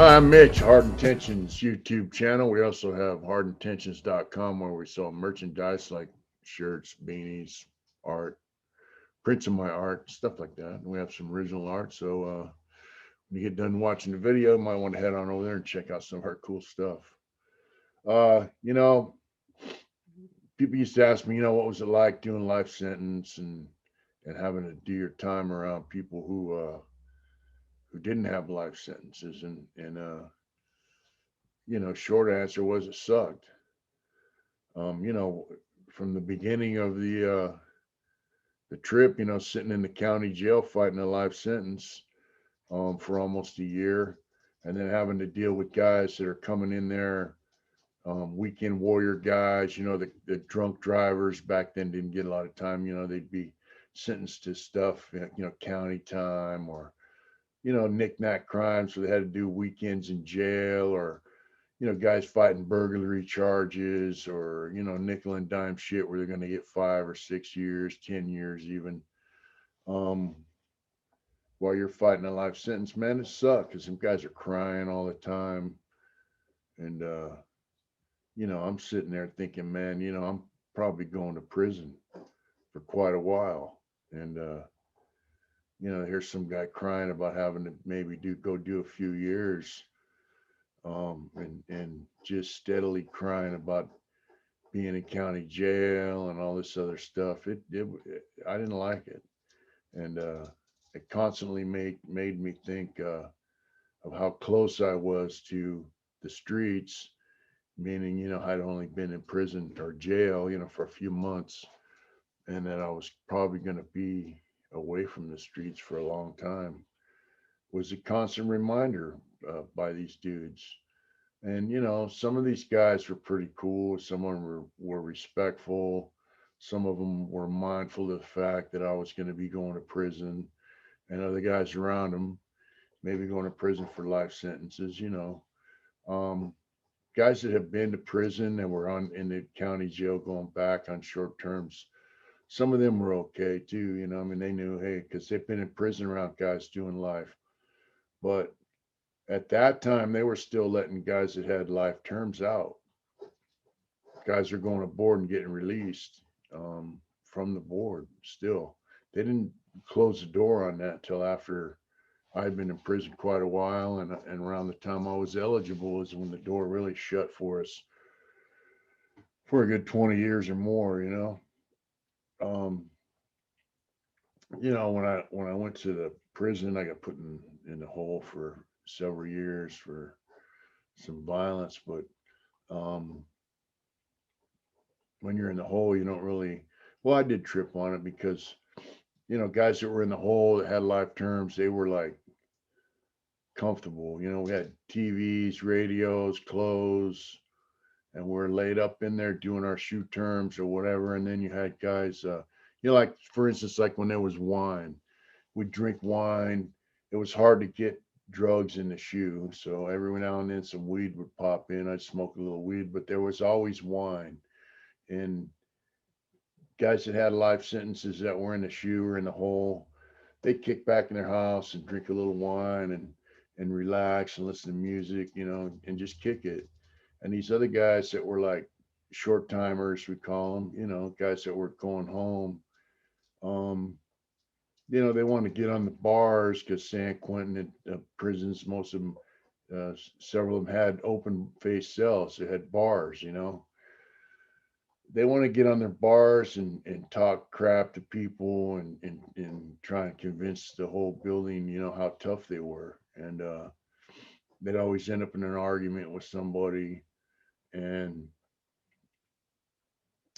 Hi, I'm Mitch, Hard Intentions YouTube channel. We also have hardintentions.com where we sell merchandise like shirts, beanies, art, prints of my art, stuff like that. And we have some original art. So when you get done watching the video, you might want to head on over there and check out some of our cool stuff. Uh, you know, People used to ask me, what was it like doing life sentence and having to do your time around people who didn't have life sentences and short answer was it sucked. um, you know, from the beginning of the trip, sitting in the county jail fighting a life sentence for almost a year, and then having to deal with guys that are coming in there, weekend warrior guys. The drunk drivers back then didn't get a lot of time. They'd be sentenced to stuff, county time or knick-knack crimes, so they had to do weekends in jail, or guys fighting burglary charges or, nickel and dime shit where they're going to get 5 or 6 years, 10 years even. Um, while you're fighting a life sentence, man, it sucks because some guys are crying all the time. And, I'm sitting there thinking, man, I'm probably going to prison for quite a while. And, here's some guy crying about having to maybe go do a few years, and just steadily crying about being in county jail and all this other stuff. I didn't like it, and it constantly made me think of how close I was to the streets. Meaning, I'd only been in prison or jail, for a few months, and that I was probably going to be away from the streets for a long time. Was a constant reminder by these dudes. And some of these guys were pretty cool. Some of them were respectful. Some of them were mindful of the fact that I was going to be going to prison, and other guys around them maybe going to prison for life sentences. Um, Guys that have been to prison and were on in the county jail going back on short terms. Some of them were okay too. I mean, they knew, hey, because they've been in prison around guys doing life. But at that time, they were still letting guys that had life terms out. Guys are going aboard and getting released from the board still. They didn't close the door on that until after I'd been in prison quite a while, and around the time I was eligible is when the door really shut for us for a good 20 years or more. Um, when I went to the prison, I got put in the hole for several years for some violence, but um, when you're in the hole, you don't really. Well, I did trip on it because guys that were in the hole that had life terms, they were like comfortable. We had TVs, radios, clothes, and we're laid up in there doing our shoot terms or whatever. And then you had guys, like for instance, like when there was wine, we'd drink wine. It was hard to get drugs in the shoe, so every now and then some weed would pop in. I'd smoke a little weed, but there was always wine. And guys that had life sentences that were in the shoe or in the hole, they'd kick back in their house and drink a little wine and relax and listen to music, and just kick it. And these other guys that were like short timers, we call them, guys that were going home, um, they want to get on the bars because San Quentin and prisons, most of them, several of them had open face cells. They had bars. They want to get on their bars and talk crap to people and try and convince the whole building, how tough they were. And they'd always end up in an argument with somebody. And,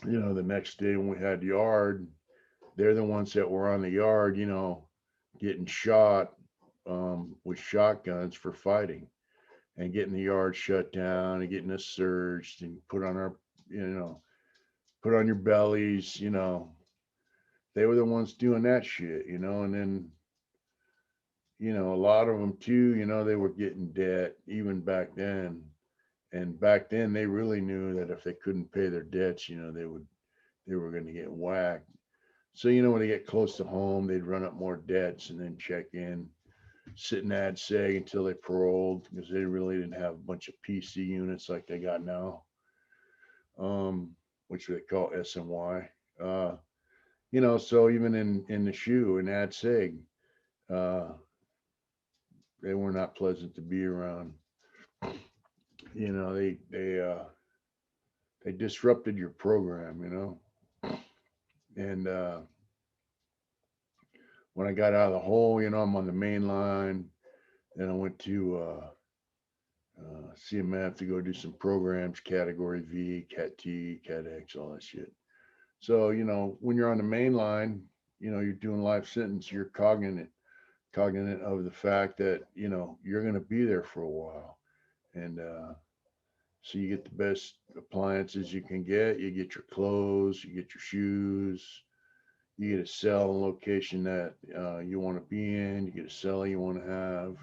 the next day when we had yard, they're the ones that were on the yard, getting shot with shotguns for fighting and getting the yard shut down and getting us searched and put on your bellies. They were the ones doing that shit, and then, a lot of them too, they were getting debt even back then. And back then they really knew that if they couldn't pay their debts, they were going to get whacked. So, when they get close to home, they'd run up more debts and then check in. sitting ad seg until they paroled because they really didn't have a bunch of PC units like they got now, which they call SNY. Uh, so even in the shoe and ad seg, uh, they were not pleasant to be around. They disrupted your program, and when I got out of the hole, I'm on the main line. Then I went to CMF to go do some programs, Category V, Cat T, Cat X, all that shit. So, when you're on the main line, you're doing life sentence, you're cognizant of the fact that, you're going to be there for a while. And so you get the best appliances you can get. You get your clothes, you get your shoes, you get a cell and location that you want to be in, you get a cell you want to have.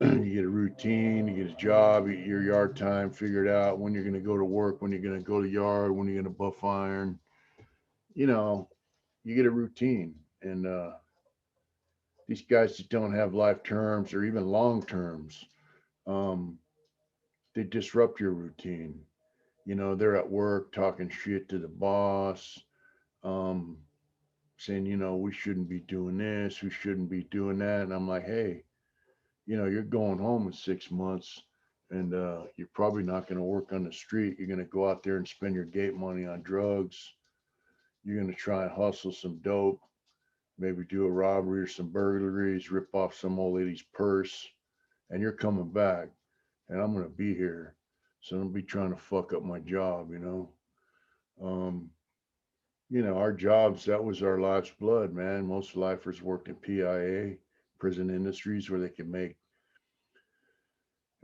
You get a routine, you get a job, you get your yard time figured out, when you're going to go to work, when you're going to go to yard, when you're going to buff iron. You know, you get a routine. And these guys that don't have life terms or even long terms, um, they disrupt your routine. They're at work talking shit to the boss, um, saying, we shouldn't be doing this, we shouldn't be doing that. And I'm like, hey, you're going home in 6 months, and you're probably not going to work on the street. You're going to go out there and spend your gate money on drugs. You're going to try and hustle some dope, maybe do a robbery or some burglaries, rip off some old lady's purse, and you're coming back, and I'm going to be here. So don't be trying to fuck up my job. Um, our jobs, that was our life's blood, man. Most lifers worked in PIA, prison industries, where they could make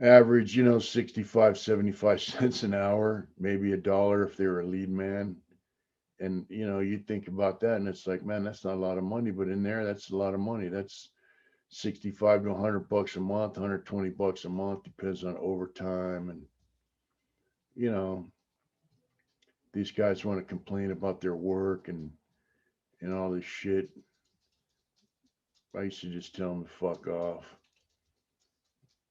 average, 65, 75 cents an hour, maybe a dollar if they were a lead man. And, you think about that and it's like, man, that's not a lot of money, but in there, that's a lot of money. That's 65 to 100 bucks a month, 120 bucks a month, depends on overtime. And, you know, these guys want to complain about their work and all this shit. I used to just tell them to fuck off,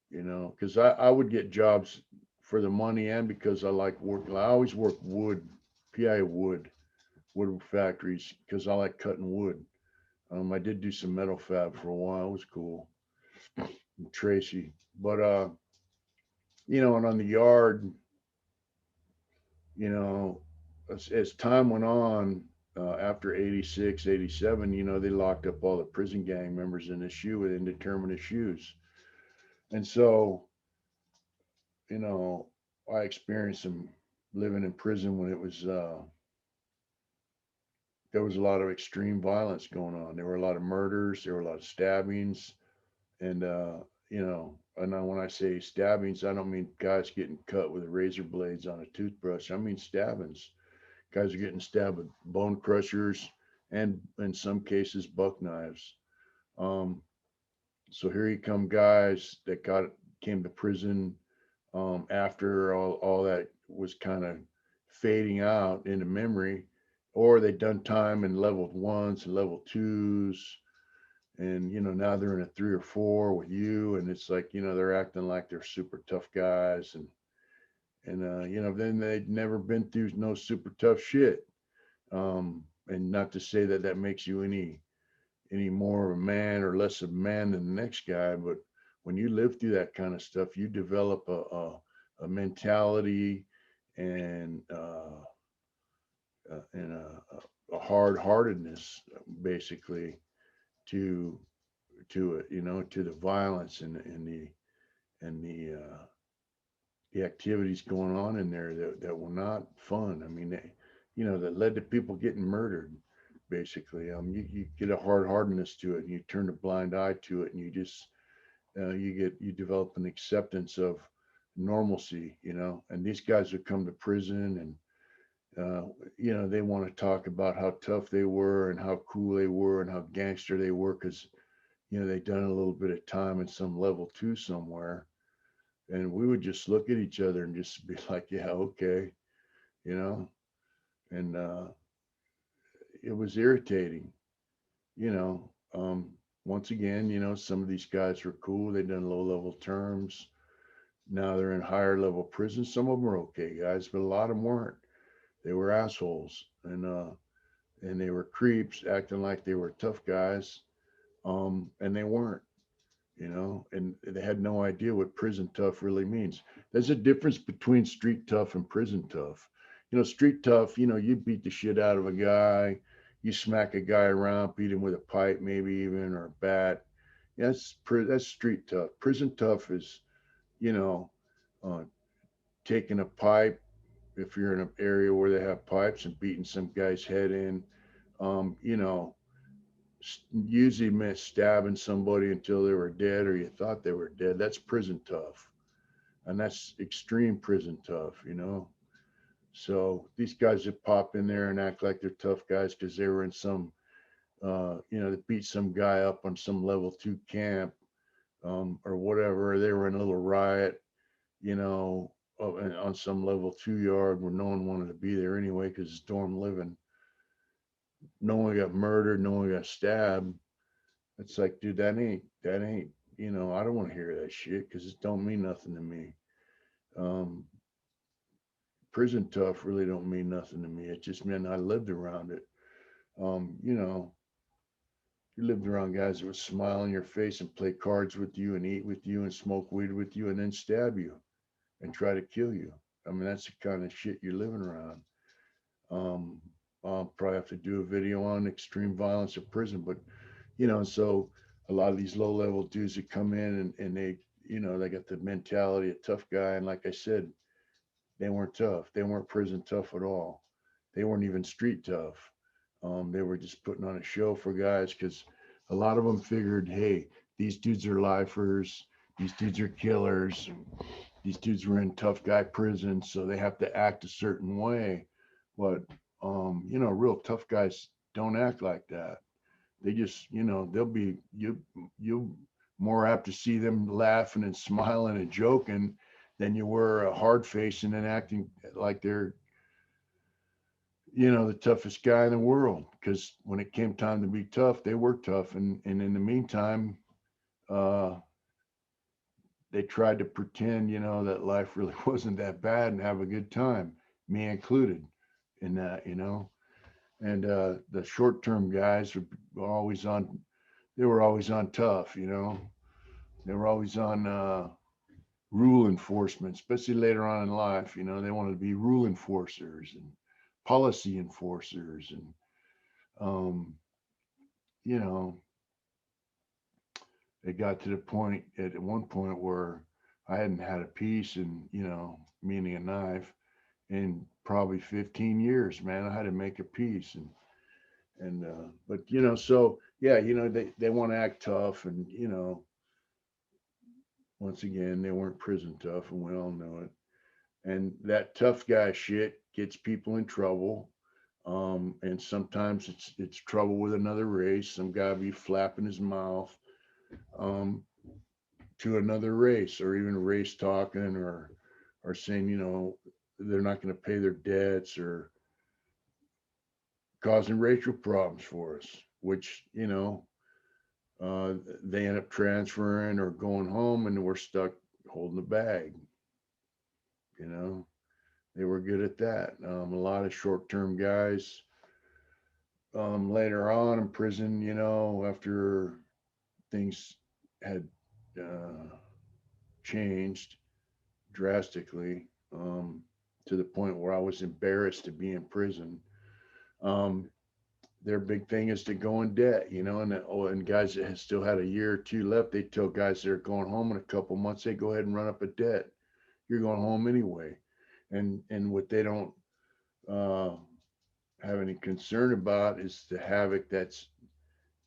because I would get jobs for the money and because I like working. I always work wood, PI wood factories, because I like cutting wood. I did do some metal fab for a while. It was cool. And Tracy. But, and on the yard, you know, as time went on, after 86, 87, they locked up all the prison gang members in the shoe with indeterminate shoes. And so, you know, I experienced some living in prison when there was a lot of extreme violence going on. There were a lot of murders, there were a lot of stabbings, and and when I say stabbings, I don't mean guys getting cut with razor blades on a toothbrush. I mean stabbings. Guys are getting stabbed with bone crushers and in some cases buck knives. Um, so here you come guys that came to prison after all that was kind of fading out into memory, or they'd done time in level ones and level twos, and now they're in a 3 or 4 with you, and it's like they're acting like they're super tough guys, and then they'd never been through no super tough shit. And not to say that that makes you any more of a man or less of a man than the next guy, but when you live through that kind of stuff, you develop a mentality and a hard heartedness, basically, to it, to the violence and the activities going on in there that were not fun. I mean, that led to people getting murdered. Basically, you get a hard hardness to it, and you turn a blind eye to it, and you develop an acceptance of normalcy, And these guys would come to prison, and they want to talk about how tough they were and how cool they were and how gangster they were because they'd done a little bit of time in some level two somewhere. And we would just look at each other and just be like, yeah, okay, you know, and it was irritating, you know. once again, some of these guys were cool. They done low level terms. Now they're in higher level prisons. Some of them are okay guys, but a lot of them weren't. They were assholes, and they were creeps acting like they were tough guys. And they weren't, and they had no idea what prison tough really means. There's a difference between street tough and prison tough. Street tough, you beat the shit out of a guy, you smack a guy around, beat him with a pipe, maybe even, or a bat. Yeah, that's street tough. Prison tough is, you know, uh, taking a pipe, if you're in an area where they have pipes, and beating some guy's head in. Um, you know, Usually meant stabbing somebody until they were dead or you thought they were dead. That's prison tough. And that's extreme prison tough. So these guys that pop in there and act like they're tough guys because they were in some, they beat some guy up on some level 2 camp, or whatever. They were in a little riot, you know, on some level 2 yard where no one wanted to be there anyway because it's dorm living. No one got murdered. No one got stabbed. It's like, dude, that ain't, I don't want to hear that shit because it don't mean nothing to me. Um, Prison tough really don't mean nothing to me. It just meant I lived around it. Um, you know, you lived around guys that would smile in your face and play cards with you and eat with you and smoke weed with you and then stab you and try to kill you. I mean, that's the kind of shit you're living around. Um, I'll probably have to do a video on extreme violence in prison, but so a lot of these low level dudes that come in and they got the mentality of tough guy. And like I said, they weren't tough. They weren't prison tough at all. They weren't even street tough. They were just putting on a show for guys because a lot of them figured, hey, these dudes are lifers. These dudes are killers. These dudes were in tough guy prison, so they have to act a certain way. But, real tough guys don't act like that. They just, they'll be you more apt to see them laughing and smiling and joking than you were a hard facing and acting like they're, the toughest guy in the world. Because when it came time to be tough, they were tough, and in the meantime, uh, they tried to pretend, that life really wasn't that bad and have a good time, me included in that. And the short term guys were always on they were always on tough. They were always on rule enforcement, especially later on in life. They wanted to be rule enforcers and policy enforcers. And, um, you know, it got to the point at one point where I hadn't had a piece and, meaning a knife, in probably 15 years, man. I had to make a piece. But, so yeah, they want to act tough and, once again, they weren't prison tough, and we all know it. And that tough guy shit gets people in trouble. And sometimes it's trouble with another race. Some guy be flapping his mouth um, to another race, or even race talking, or saying they're not going to pay their debts, or causing racial problems for us. Which they end up transferring or going home, and we're stuck holding the bag. You know, they were good at that. A lot of short-term guys later on in prison, after things had uh, changed drastically, to the point where I was embarrassed to be in prison. Um, their big thing is to go in debt, and guys that still had a year or two left, they tell guys that are going home in a couple months, they go ahead and run up a debt. You're going home anyway. And what they don't uh, have any concern about is the havoc that's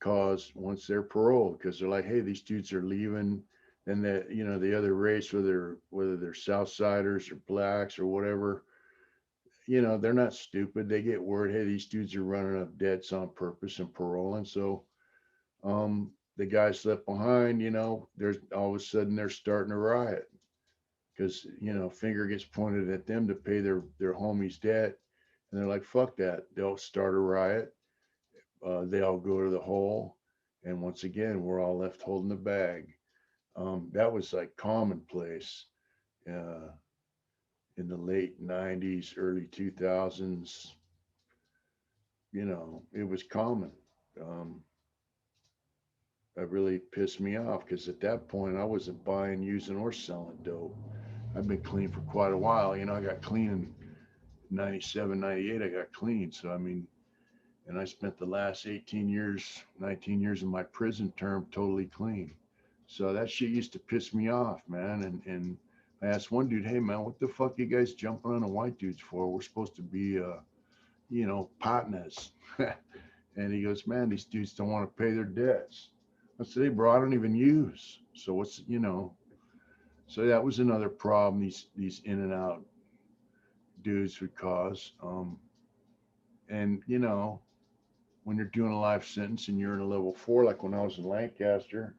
caused once they're paroled, because they're like, hey, these dudes are leaving. And that, the other race, whether they're Southsiders or blacks or whatever, they're not stupid. They get word, hey, these dudes are running up debts on purpose and paroling. So the guys left behind, there's all of a sudden they're starting a riot because finger gets pointed at them to pay their homies debt, and they're like, fuck that. They'll start a riot. They all go to the hole, And once again, we're all left holding the bag. That was like commonplace uh, in the late 90s, early 2000s. You know, it was common. Um, that really pissed me off because at that point I wasn't buying, using, or selling dope. I've been clean for quite a while. You know, I got clean in 97, 98. I got clean. So, I mean, and I spent the last 18 years, 19 years of my prison term totally clean. So that shit used to piss me off, man. And I asked one dude, hey, man, what the fuck you guys jumping on the white dudes for? We're supposed to be, partners. And he goes, man, these dudes don't want to pay their debts. I said, hey, bro, I don't even use. So so that was another problem these in and out dudes would cause. And, when you're doing a life sentence and you're in a level 4, like when I was in Lancaster,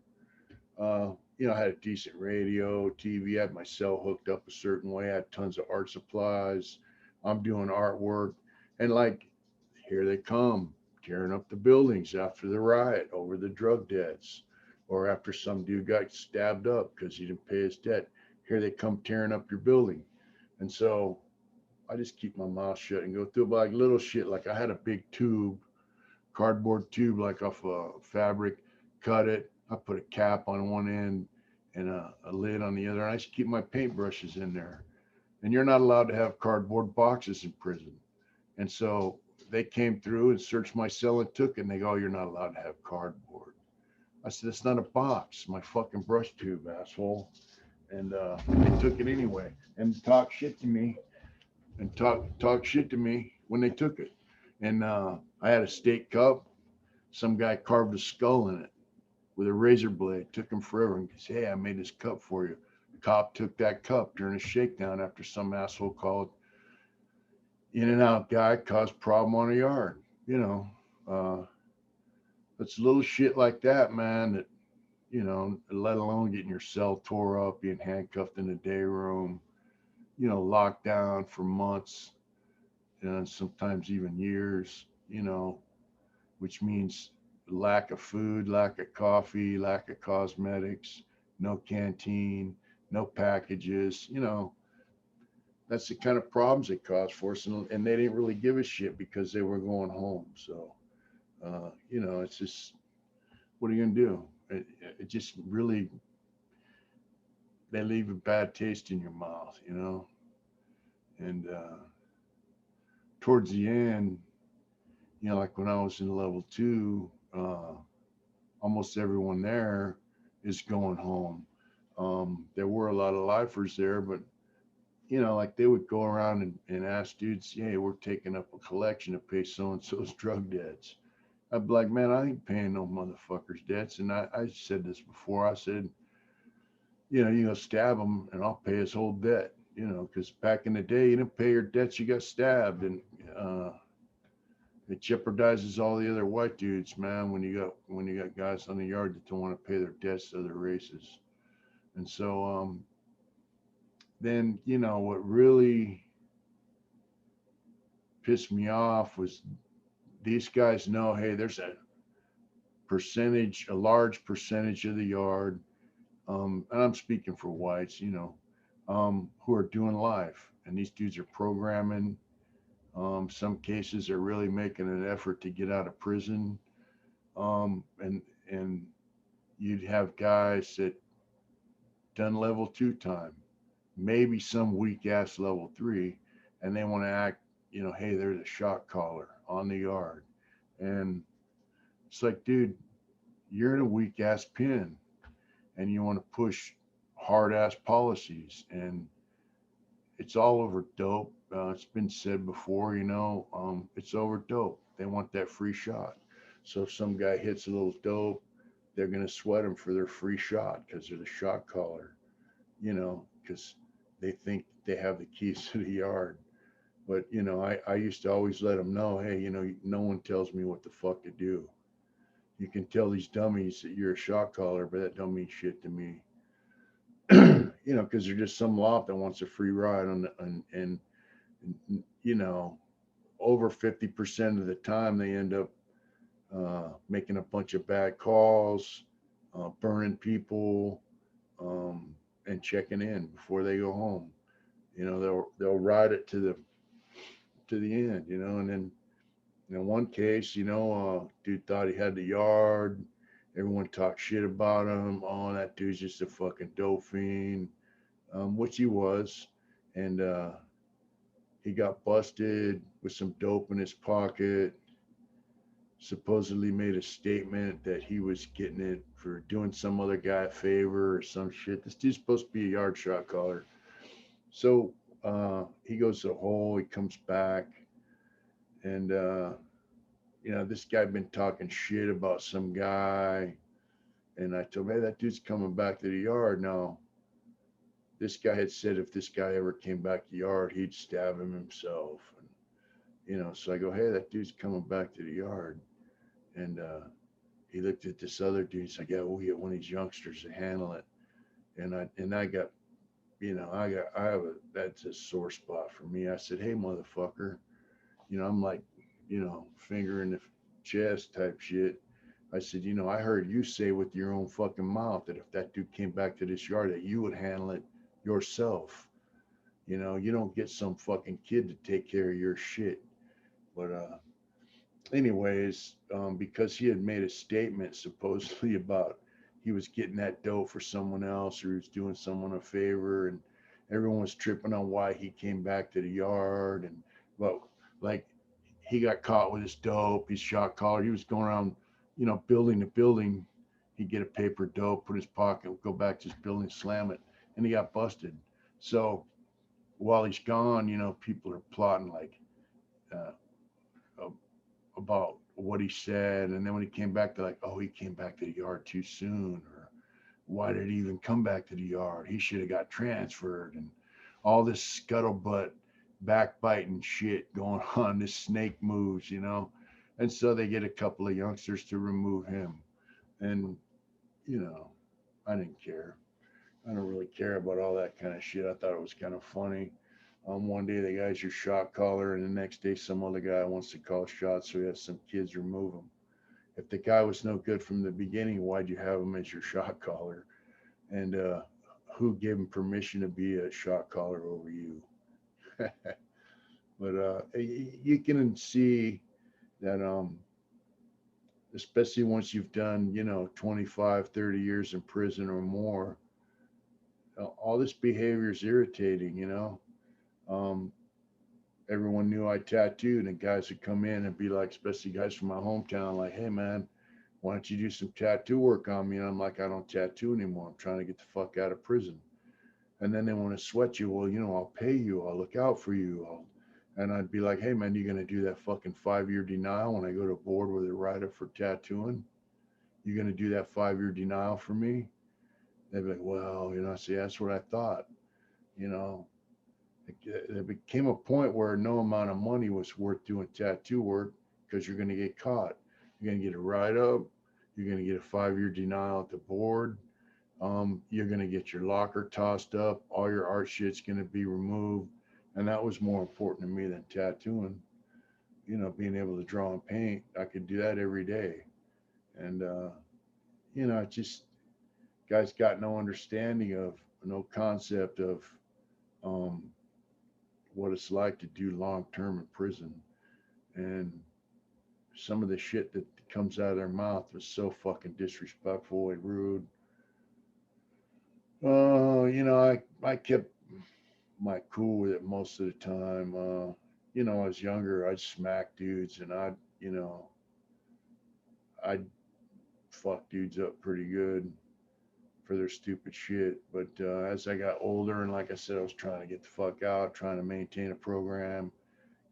I had a decent radio, TV, I had my cell hooked up a certain way, I had tons of art supplies. I'm doing artwork. And like, here they come, tearing up the buildings after the riot over the drug debts, or after some dude got stabbed up because he didn't pay his debt. Here they come tearing up your building. And so I just keep my mouth shut and go through like little shit. Like I had a big tube, cardboard tube, like off a fabric, cut it. I put a cap on one end and a lid on the other. And I just keep my paintbrushes in there. And you're not allowed to have cardboard boxes in prison. And so they came through and searched my cell and took it. And they go, oh, you're not allowed to have cardboard. I said, it's not a box, my fucking brush tube, asshole. And they took it anyway and talk shit to me when they took it. And I had a steak cup. Some guy carved a skull in it with a razor blade. Took him forever. And he said, hey, I made this cup for you. The cop took that cup during a shakedown after some asshole called in and out guy caused problem on a yard. You know, it's little shit like that, man, that, let alone getting your cell tore up, being handcuffed in a day room, locked down for months and sometimes even years, which means lack of food, lack of coffee, lack of cosmetics, no canteen, no packages, that's the kind of problems it caused for us. And they didn't really give a shit because they were going home. So, it's just, what are you going to do? It just really, they leave a bad taste in your mouth, And towards the end, like when I was in level 2, almost everyone there is going home. There were a lot of lifers there, but like they would go around and ask dudes, yeah, we're taking up a collection to pay so and so's drug debts. I'd be like, man, I ain't paying no motherfuckers debts. And I said this before. I said, you go stab him and I'll pay his whole debt. Because back in the day, you didn't pay your debts, you got stabbed, and it jeopardizes all the other white dudes, man. When you got guys on the yard that don't want to pay their debts to other races, and so then what really pissed me off was these guys know, hey, there's a large percentage of the yard, and I'm speaking for whites, who are doing life, and these dudes are programming. Some cases are really making an effort to get out of prison, and you'd have guys that done level 2 time, maybe some weak ass level 3, and they want to act, hey, they're the shot caller on the yard, and it's like, dude, you're in a weak ass pen, and you want to push hard ass policies, and it's all over dope. It's been said before, it's over dope. They want that free shot. So if some guy hits a little dope, they're going to sweat him for their free shot because they're the shot caller, because they think they have the keys to the yard. But, I used to always let them know, hey, no one tells me what the fuck to do. You can tell these dummies that you're a shot caller, but that don't mean shit to me. Because they're just some lot that wants a free ride and over 50% of the time they end up making a bunch of bad calls, burning people, and checking in before they go home. They'll ride it to the end. And then in one case, dude thought he had the yard. Everyone talked shit about him. Oh, that dude's just a fucking dope fiend, which he was. And he got busted with some dope in his pocket. Supposedly made a statement that he was getting it for doing some other guy a favor or some shit. This dude's supposed to be a yard shot caller. So he goes to the hole. He comes back, and this guy been talking shit about some guy. And I told him, hey, that dude's coming back to the yard now. This guy had said if this guy ever came back to the yard, he'd stab him himself. And, so I go, hey, that dude's coming back to the yard. And he looked at this other dude. He's like, yeah, we'll get one of these youngsters to handle it. And I got, that's a sore spot for me. I said, hey, motherfucker, I'm like, finger in the chest type shit. I said, I heard you say with your own fucking mouth that if that dude came back to this yard, that you would handle it yourself. You don't get some fucking kid to take care of your shit. But anyways, because he had made a statement supposedly about he was getting that dough for someone else or he was doing someone a favor, and everyone was tripping on why he came back to the yard. And well, like, he got caught with his dope, his shot caller. He was going around, building to building. He'd get a paper dope, put his pocket, go back to his building, slam it, and he got busted. So while he's gone, people are plotting like uh, about what he said, and then when he came back, they're like, "Oh, he came back to the yard too soon," or "Why did he even come back to the yard? He should have got transferred," and all this scuttlebutt, backbiting shit going on. This snake moves. And so they get a couple of youngsters to remove him, and you know, I didn't care. I don't really care about all that kind of shit. I thought it was kind of funny. One day the guy's your shot caller, and the next day some other guy wants to call shots, so he has some kids remove him. If the guy was no good from the beginning, why'd you have him as your shot caller? And who gave him permission to be a shot caller over you? But you can see that, especially once you've done, 25, 30 years in prison or more, all this behavior is irritating. Um, Everyone knew I tattooed, and guys would come in and be like, especially guys from my hometown, like, hey man, why don't you do some tattoo work on me? And I'm like, I don't tattoo anymore. I'm trying to get the fuck out of prison. And then they want to sweat you. Well, I'll pay you. I'll look out for you. And I'd be like, hey man, you gonna do that fucking 5-year denial when I go to board with a write-up for tattooing? You gonna do that 5-year denial for me? They'd be like, well, I say that's what I thought. You know, there became a point where no amount of money was worth doing tattoo work because you're going to get caught. You're going to get a write up. You're going to get a 5-year denial at the board. You're going to get your locker tossed up. All your art shit's going to be removed. And that was more important to me than tattooing. Being able to draw and paint, I could do that every day. And, just guys got no understanding of, no concept of, um, what it's like to do long term in prison. And some of the shit that comes out of their mouth was so fucking disrespectful and rude. I kept my cool with it most of the time. I was younger, I'd smack dudes, and I'd fuck dudes up pretty good for their stupid shit. But as I got older, and like I said, I was trying to get the fuck out, trying to maintain a program,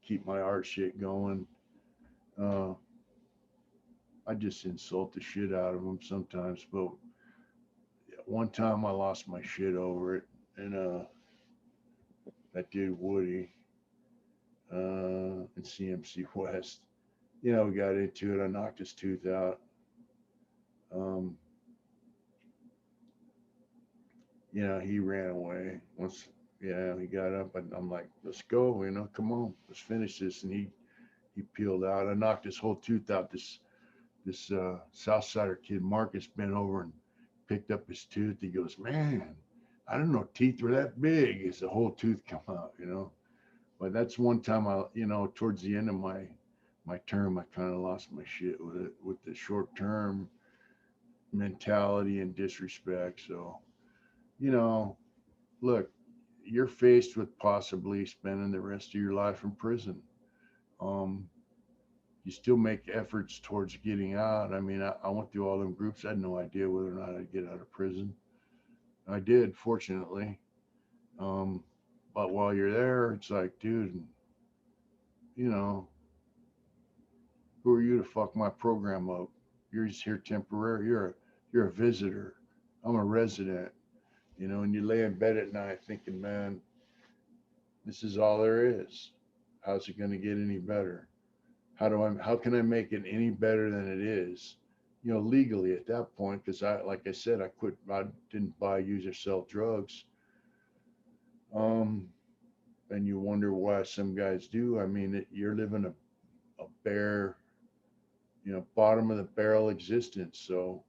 keep my art shit going. Uh, I just insult the shit out of them sometimes. But one time I lost my shit over it, and that dude Woody in CMC West, we got into it. I knocked his tooth out. Um, he ran away once. Yeah, he got up, and I'm like, let's go. Come on, let's finish this. And he peeled out. I knocked his whole tooth out. This This Southsider kid, Marcus, bent over and picked up his tooth. He goes, man, I didn't know teeth were that big. It's the whole tooth come out, you know. But that's one time towards the end of my term, I kind of lost my shit with it, with the short term mentality and disrespect. So, you know, look, you're faced with possibly spending the rest of your life in prison. Um, you still make efforts towards getting out. I mean, I went through all them groups. I had no idea whether or not I'd get out of prison. I did, fortunately. Um, but while you're there, it's like, dude, you know, who are you to fuck my program up? You're just here temporary. You're a visitor. I'm a resident. You know, and you lay in bed at night thinking, man, this is all there is. How's it going to get any better? How can I make it any better than it is? You know, legally at that point, because like I said, I didn't buy, use, or sell drugs. Um, and you wonder why some guys do. I mean, you're living a bare, bottom of the barrel existence. So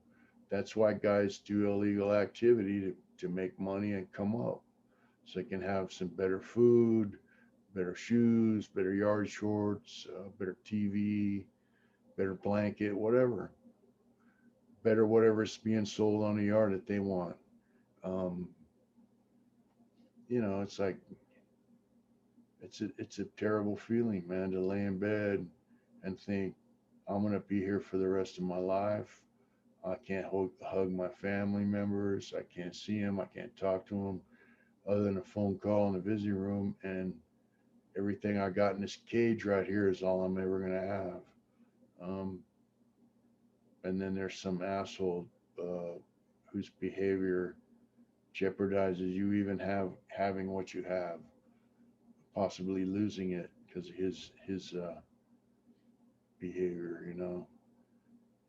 that's why guys do illegal activity to make money and come up. So they can have some better food, better shoes, better yard shorts, better TV, better blanket, whatever. Better whatever's being sold on the yard that they want. Um, it's like it's a terrible feeling, man, to lay in bed and think I'm gonna be here for the rest of my life. I can't hug my family members. I can't see them. I can't talk to them other than a phone call in the visiting room. And everything I got in this cage right here is all I'm ever gonna have. Um, and then there's some asshole uh, whose behavior jeopardizes you even having what you have, possibly losing it because of his behavior.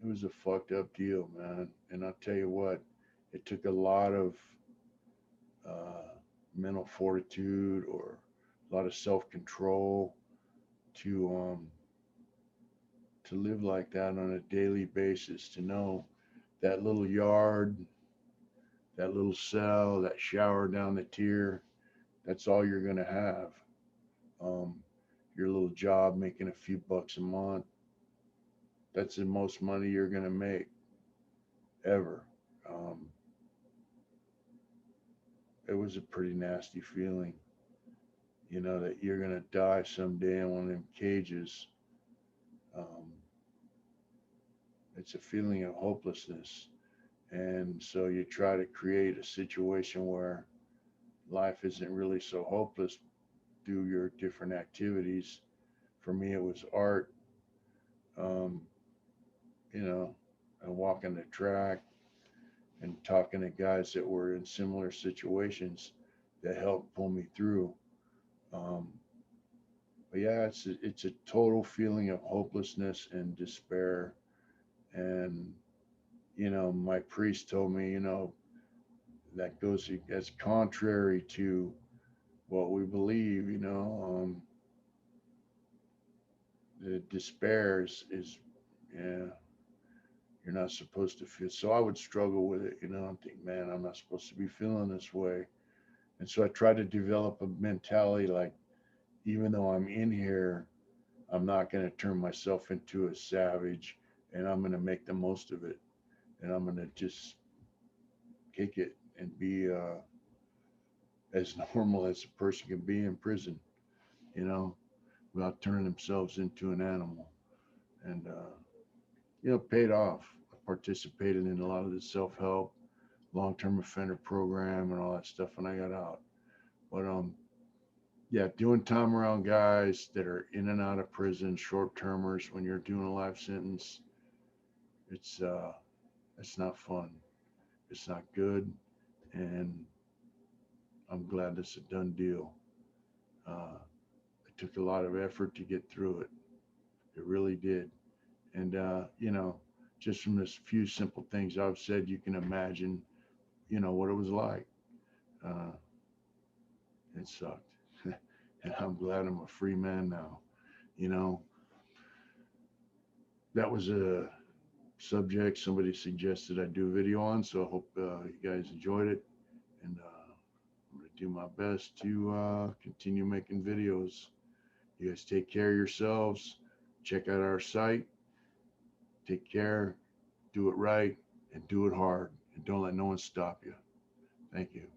It was a fucked up deal, man. And I'll tell you what, it took a lot of uh, mental fortitude or a lot of self control to live like that on a daily basis. To know that little yard, that little cell, that shower down the tier, that's all you're gonna have. Um, your little job making a few bucks a month, that's the most money you're gonna make ever. Um, it was a pretty nasty feeling, that you're gonna die someday in one of them cages. Um, it's a feeling of hopelessness, and so you try to create a situation where life isn't really so hopeless through your different activities. For me, it was art, um, and walking the track and talking to guys that were in similar situations that helped pull me through. Um, but yeah, it's a total feeling of hopelessness and despair. And my priest told me, that's contrary to what we believe. The despair is yeah, you're not supposed to feel. So I would struggle with it, and think, man, I'm not supposed to be feeling this way. And so I tried to develop a mentality like, even though I'm in here, I'm not going to turn myself into a savage, and I'm going to make the most of it. And I'm going to just kick it and be as normal as a person can be in prison, you know, without turning themselves into an animal. And, paid off. I participated in a lot of the self help, long term offender program, and all that stuff when I got out. But, yeah, doing time around guys that are in and out of prison, short termers, when you're doing a life sentence, it's it's not fun. It's not good, and I'm glad it's a done deal. Uh, it took a lot of effort to get through it. It really did. And just from this few simple things I've said, you can imagine, what it was like. Uh, it sucked, and I'm glad I'm a free man now. You know, that was subject somebody suggested I do a video on. So I hope you guys enjoyed it. And I'm going to do my best to continue making videos. You guys take care of yourselves. Check out our site. Take care. Do it right and do it hard. And don't let no one stop you. Thank you.